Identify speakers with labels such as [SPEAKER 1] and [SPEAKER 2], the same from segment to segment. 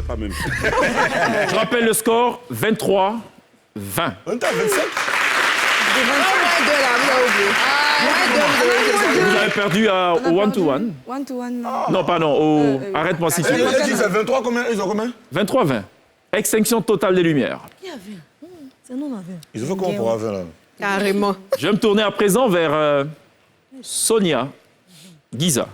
[SPEAKER 1] pas même.
[SPEAKER 2] Je rappelle le score, 23-20.
[SPEAKER 1] 27.
[SPEAKER 2] Vous avez perdu au one-to-one.
[SPEAKER 3] One-to-one.
[SPEAKER 2] Non, pardon, arrête-moi si tu veux.
[SPEAKER 1] Il a dit c'est 23, combien? Ils ont combien?
[SPEAKER 2] 23-20. Extinction totale des Lumières.
[SPEAKER 3] Il y a 20. C'est nous, on a 20.
[SPEAKER 1] Ils ont fait comment pour avoir 20 là?
[SPEAKER 4] Carrément.
[SPEAKER 2] Je vais me tourner à présent vers Sonia Giza,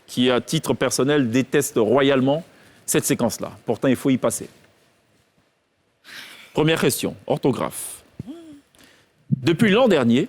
[SPEAKER 2] qui, à titre personnel, déteste royalement cette séquence-là. Pourtant, il faut y passer. Première question, orthographe. Depuis l'an dernier,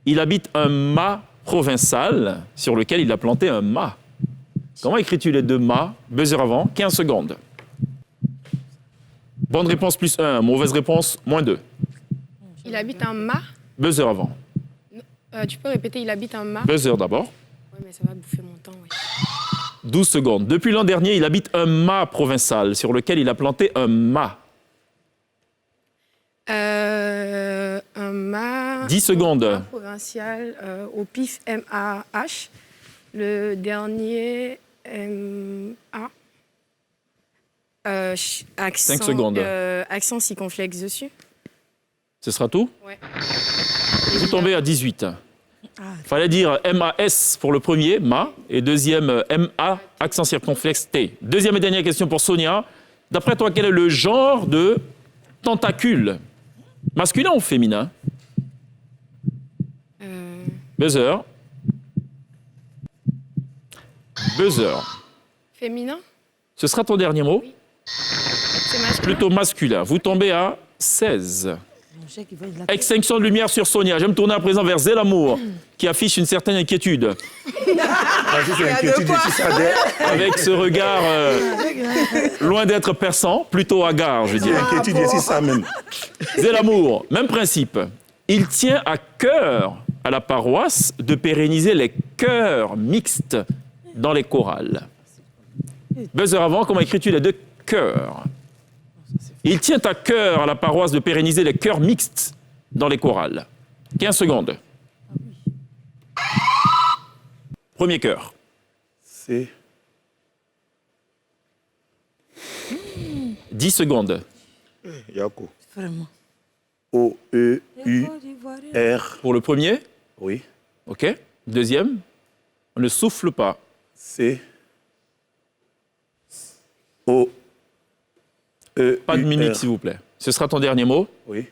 [SPEAKER 2] il habite un mât provincial sur lequel il a planté un mât. Comment écris-tu les deux mâts? Buzzer avant, 15 secondes. Bonne réponse, plus 1. Mauvaise réponse, moins 2.
[SPEAKER 4] Il habite un mât.
[SPEAKER 2] Buzzer avant.
[SPEAKER 4] Tu peux répéter, il habite un mât?
[SPEAKER 2] Buzzer d'abord.
[SPEAKER 4] Ouais, mais ça va bouffer mon temps, ouais.
[SPEAKER 2] 12 secondes. Depuis l'an dernier, il habite un mât provincial sur lequel il a planté un mât.
[SPEAKER 4] Un mât...
[SPEAKER 2] 10 secondes.
[SPEAKER 4] Un provincial, au pif, M-A-H. Le dernier, M-A. Accent,
[SPEAKER 2] 5 secondes.
[SPEAKER 4] Accent circonflexe dessus.
[SPEAKER 2] Ce sera tout?
[SPEAKER 4] Ouais.
[SPEAKER 2] Vous tombez à 18. Fallait dire M-A-S pour le premier, ma, et deuxième M-A, accent circonflexe T. Deuxième et dernière question pour Sonia. D'après toi, quel est le genre de tentacule? Masculin ou féminin? Buzzer. Buzzer.
[SPEAKER 4] Féminin?
[SPEAKER 2] Ce sera ton dernier mot?
[SPEAKER 4] Oui. C'est masculin?
[SPEAKER 2] Plutôt masculin. Vous tombez à 16. Extinction de lumière sur Sonia. Je vais me tourner à présent vers Zelamour, qui affiche une certaine inquiétude. Avec ce regard loin d'être perçant, plutôt hagard, je dirais.
[SPEAKER 1] Inquiétude, c'est ça même.
[SPEAKER 2] Zelamour, même principe. Il tient à cœur à la paroisse de pérenniser les chœurs mixtes dans les chorales. Buzzer avant, comment écris-tu les deux chœurs? Il tient à cœur à la paroisse de pérenniser les chœurs mixtes dans les chorales. 15 secondes. Premier chœur.
[SPEAKER 1] C'est
[SPEAKER 2] 10 secondes.
[SPEAKER 1] Yako.
[SPEAKER 3] Vraiment.
[SPEAKER 1] O-E-U-R.
[SPEAKER 2] Pour le premier,
[SPEAKER 1] Oui.
[SPEAKER 2] OK. Deuxième, on ne souffle pas.
[SPEAKER 1] C'est O-E-U-R.
[SPEAKER 2] Pas de mimique, s'il vous plaît. Ce sera ton dernier mot.
[SPEAKER 1] Oui.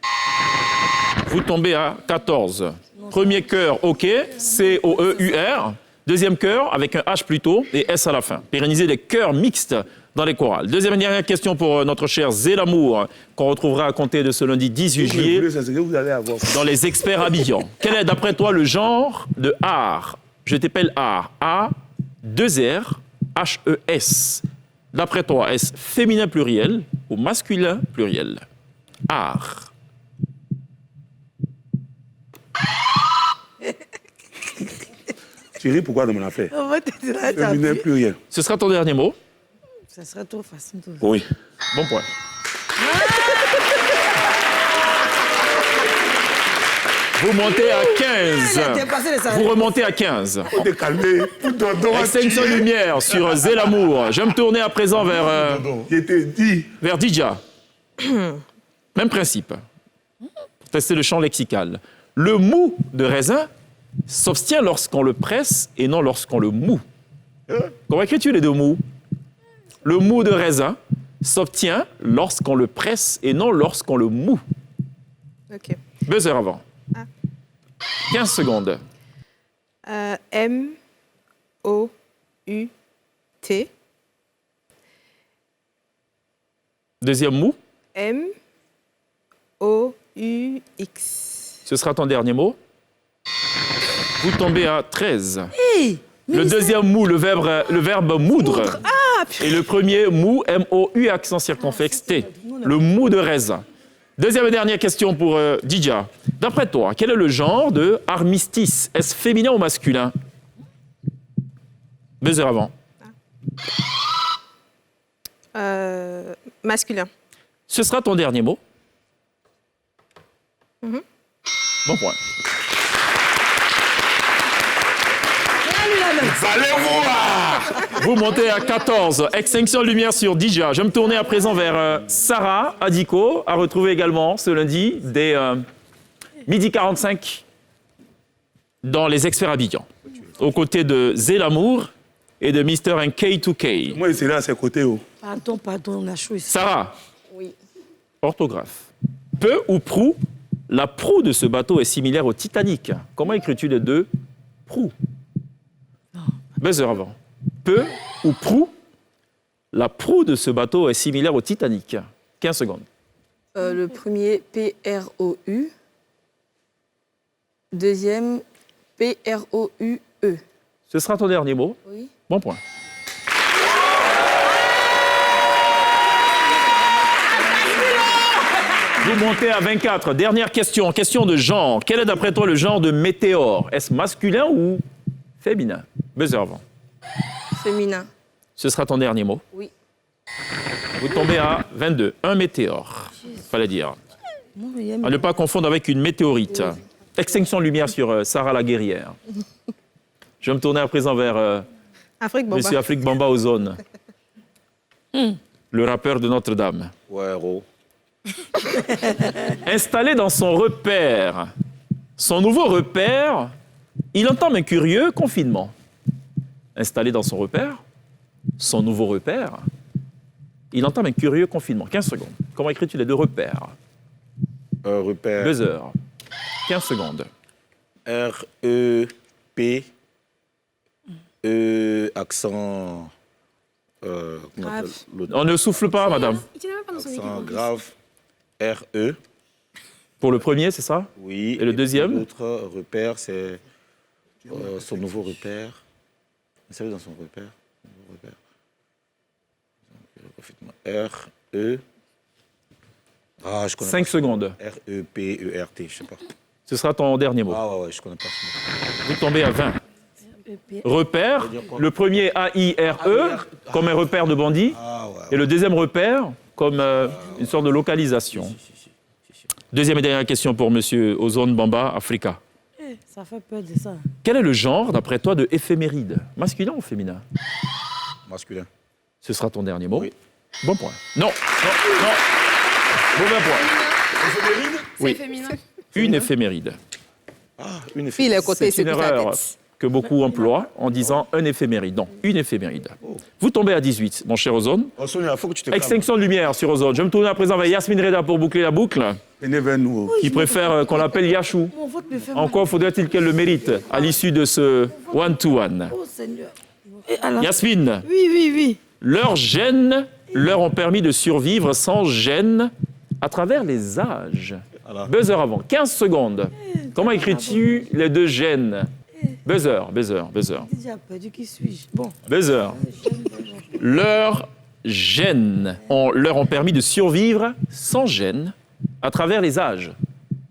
[SPEAKER 2] Vous tombez à 14. Premier chœur, OK, C-O-E-U-R. Deuxième chœur, avec un H plutôt, et S à la fin. Pérenniser les chœurs mixtes dans les chorales. Deuxième et dernière question pour notre cher Zelamour, qu'on retrouvera à compter de ce lundi 18 juillet dans les experts habillants. Quel est, d'après toi, le genre de art? Je t'appelle art. A, 2 R, H-E-S. D'après toi, est-ce féminin pluriel ou masculin pluriel? Art.
[SPEAKER 1] Tu ris pourquoi de mon affaire?
[SPEAKER 3] On va te dire là, t'as
[SPEAKER 1] Féminin
[SPEAKER 3] vu.
[SPEAKER 1] pluriel.
[SPEAKER 2] Ce sera ton dernier mot.
[SPEAKER 3] Ça serait trop facile.
[SPEAKER 1] Oui.
[SPEAKER 2] Bon point. Vous montez à 15. Vous remontez à 15.
[SPEAKER 1] Faut te calmer.
[SPEAKER 2] Extinction de lumière sur Zelamour. Je vais me tourner à présent vers
[SPEAKER 1] Je te dis.
[SPEAKER 2] Didja. Même principe. Pour tester le champ lexical. Le mou de raisin s'obtient lorsqu'on le presse et non lorsqu'on le moue. Comment écris-tu les deux mots? Le mou de raisin s'obtient lorsqu'on le presse et non lorsqu'on le moue.
[SPEAKER 4] Ok.
[SPEAKER 2] Buzzer avant. 15 secondes.
[SPEAKER 4] M-O-U-T.
[SPEAKER 2] Deuxième mot.
[SPEAKER 4] M-O-U-X.
[SPEAKER 2] Ce sera ton dernier mot. Vous tombez à 13. Le deuxième mot, le verbe moudre. Et le premier mou, M-O-U, accent circonflexe T. Le mou de raisin. Deuxième et dernière question pour Didja. D'après toi, quel est le genre de armistice? Est-ce féminin ou masculin? Buzzer avant.
[SPEAKER 4] Masculin.
[SPEAKER 2] Ce sera ton dernier mot. Bon point.
[SPEAKER 1] Allez voir!
[SPEAKER 2] Vous montez à 14. Extinction de lumière sur Dija. Je vais me tourner à présent vers Sarah Adiko, à retrouver également ce lundi dès midi 45 dans Les Experts Abidjan, aux côtés de Zélamour et de Mr. K2K.
[SPEAKER 1] Moi, je serai à ses côtés. Oh.
[SPEAKER 3] Pardon, on a chaud ici.
[SPEAKER 2] Sarah,
[SPEAKER 4] Oui.
[SPEAKER 2] orthographe. Peu ou prou, la proue de ce bateau est similaire au Titanic. Comment écris-tu les deux proue? Buzzer avant. Peu ou prou, la proue de ce bateau est similaire au Titanic. 15 secondes.
[SPEAKER 4] Le premier, P-R-O-U. Deuxième, P-R-O-U-E.
[SPEAKER 2] Ce sera ton dernier mot.
[SPEAKER 4] Oui.
[SPEAKER 2] Bon point. Vous montez à 24. Dernière question. Question de genre. Quel est d'après toi le genre de météore? Est-ce masculin ou féminin? Buzzer avant.
[SPEAKER 4] Féminin.
[SPEAKER 2] Ce sera ton dernier mot.
[SPEAKER 4] Oui.
[SPEAKER 2] Vous tombez à 22. Un météore. Fallait dire.
[SPEAKER 3] Non, mais il y a-
[SPEAKER 2] À ne pas confondre avec une météorite. Extinction de lumière sur Sarah la guerrière. Je vais me tourner à présent vers
[SPEAKER 4] Afrique, bon,
[SPEAKER 2] Monsieur Afrique Bamba Ozone. Le rappeur de Notre-Dame.
[SPEAKER 1] Ouais, Ro.
[SPEAKER 2] Installé dans son repère, son nouveau repère, il entame un curieux confinement. Installé dans son repère, son nouveau repère, il entame un curieux confinement. 15 secondes. Comment écris-tu les deux repères?
[SPEAKER 1] Repère.
[SPEAKER 2] Buzzer. 15 secondes.
[SPEAKER 1] R-E-P. Accent. Comment on appelle l'autre?
[SPEAKER 2] On ne souffle pas, madame.
[SPEAKER 4] Tu n'as pas dans son équipe.
[SPEAKER 1] Accent grave. R-E.
[SPEAKER 2] Pour le premier, c'est ça?
[SPEAKER 1] Oui.
[SPEAKER 2] Et le deuxième?
[SPEAKER 1] L'autre repère, c'est son nouveau repère. Vous savez, dans son repère. Nouveau repère. R-E. Ah, je connais
[SPEAKER 2] 5 secondes.
[SPEAKER 1] pas. R-E-P-E-R-T, je sais pas.
[SPEAKER 2] Ce sera ton dernier mot.
[SPEAKER 1] Ah ouais, je connais pas ce mot.
[SPEAKER 2] Vous tombez à 20. Repère, le premier A-I-R-E, comme un repère de bandit,
[SPEAKER 1] Ah ouais.
[SPEAKER 2] et le deuxième repère, comme une sorte de localisation. Deuxième et dernière question pour Monsieur Ozone Bamba, Africa.
[SPEAKER 3] Eh, ça fait peur de ça.
[SPEAKER 2] Quel est le genre, d'après toi, de éphéméride? Masculin ou féminin?
[SPEAKER 1] Masculin.
[SPEAKER 2] Ce sera ton dernier mot.
[SPEAKER 1] Oui.
[SPEAKER 2] Bon point. Non, non, non. Mauvais point.
[SPEAKER 4] C'est
[SPEAKER 2] Oui.
[SPEAKER 4] féminin.
[SPEAKER 2] Une éphéméride.
[SPEAKER 1] Ah, une
[SPEAKER 4] Puis le côté,
[SPEAKER 2] C'est une
[SPEAKER 4] c'est toute la
[SPEAKER 2] erreur
[SPEAKER 4] tête.
[SPEAKER 2] que beaucoup emploient en disant un éphéméride. Non, une éphéméride. Vous tombez à 18, mon cher Ozone.
[SPEAKER 1] Oh, Sonia, il faut que tu te calmes.
[SPEAKER 2] Extinction de lumière sur Ozone. Je me tourne à présent vers Yasmine Reda pour boucler la boucle,
[SPEAKER 1] Venez vers nous.
[SPEAKER 2] qui préfère qu'on l'appelle Yachou.
[SPEAKER 3] Mon vote me fait mal.
[SPEAKER 2] Encore faudrait-il qu'elle le mérite à l'issue de ce one-to-one.
[SPEAKER 3] Oh Seigneur. Et alors-
[SPEAKER 2] Yasmine,
[SPEAKER 3] Oui.
[SPEAKER 2] leurs gènes leur ont permis de survivre sans gêne à travers les âges.
[SPEAKER 1] Voilà.
[SPEAKER 2] Buzzer avant, 15 secondes. Comment écris-tu les deux gènes? Buzzer.
[SPEAKER 3] Déjà perdu, qui suis-je? Bon.
[SPEAKER 2] Buzzer. Leurs gènes leur ont permis de survivre sans gêne à travers les âges.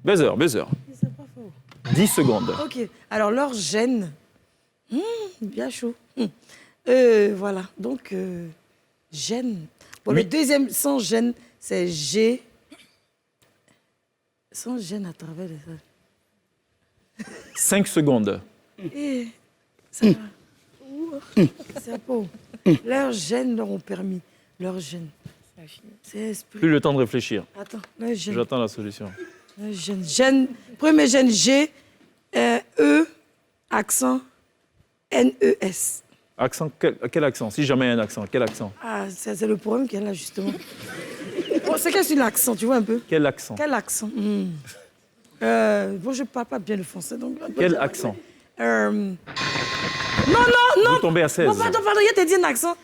[SPEAKER 2] Buzzer.
[SPEAKER 3] C'est pas faux.
[SPEAKER 2] 10 secondes.
[SPEAKER 3] Ok. Alors, leur gène. Bien chaud. Voilà. Donc, gène. Bon,
[SPEAKER 2] Oui.
[SPEAKER 3] le deuxième sans gêne, c'est G. Sans gêne à travers les âges.
[SPEAKER 2] 5 secondes.
[SPEAKER 3] Eh, ça va. Ouh, c'est beau. Leurs gènes leur ont permis. Leurs gènes. C'est esprit.
[SPEAKER 2] Plus le temps de réfléchir.
[SPEAKER 3] Attends, leurs gènes.
[SPEAKER 2] J'attends la solution.
[SPEAKER 3] Leurs gènes. Gène. Premier gène G. E. Accent. N-E-S.
[SPEAKER 2] Accent, quel accent? Si jamais il y a un accent, quel accent?
[SPEAKER 3] Ah, c'est le problème qu'il y a là, justement. Bon, c'est quel sur l'accent, tu vois un peu?
[SPEAKER 2] Quel accent?
[SPEAKER 3] Quel accent? Bon, je ne parle pas bien le français, donc...
[SPEAKER 2] Quel accent?
[SPEAKER 3] Non,
[SPEAKER 2] Vous tombez à 16.
[SPEAKER 3] non, pardon, il y a dit un accent.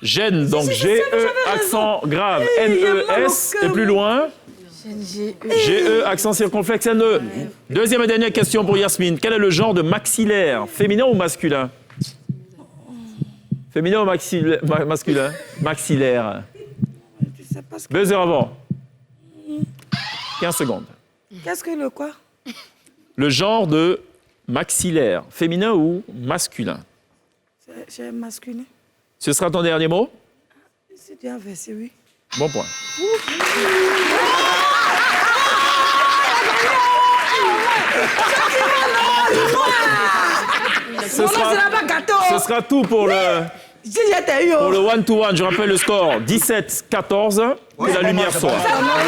[SPEAKER 2] Gêne, donc
[SPEAKER 3] si, je sais, mais
[SPEAKER 2] G-E,
[SPEAKER 3] j'avais
[SPEAKER 2] accent grave,
[SPEAKER 3] il y a mal au
[SPEAKER 2] N-E-S,
[SPEAKER 3] cœur,
[SPEAKER 2] et plus loin,
[SPEAKER 4] Gène G-E.
[SPEAKER 2] G-E, accent circonflexe, N-E. Deuxième et dernière question pour Yasmine. Quel est le genre de maxillaire? Féminin ou masculin? Féminin ou masculin? Maxillaire.
[SPEAKER 3] Tu sais pas ce que...
[SPEAKER 2] Buzzer avant. 15 secondes.
[SPEAKER 3] Qu'est-ce que le quoi?
[SPEAKER 2] Le genre de maxillaire, féminin ou masculin?
[SPEAKER 3] C'est masculin.
[SPEAKER 2] Ce sera ton dernier mot?
[SPEAKER 3] C'est bien inversé, oui.
[SPEAKER 2] Bon point. Ce
[SPEAKER 3] Non,
[SPEAKER 2] sera,
[SPEAKER 3] c'est là-bas gâteau.
[SPEAKER 2] ce sera tout pour le
[SPEAKER 3] T'as eu.
[SPEAKER 2] Pour le one-to-one, je rappelle le score 17-14. Que la lumière soit.
[SPEAKER 4] C'est pas mal.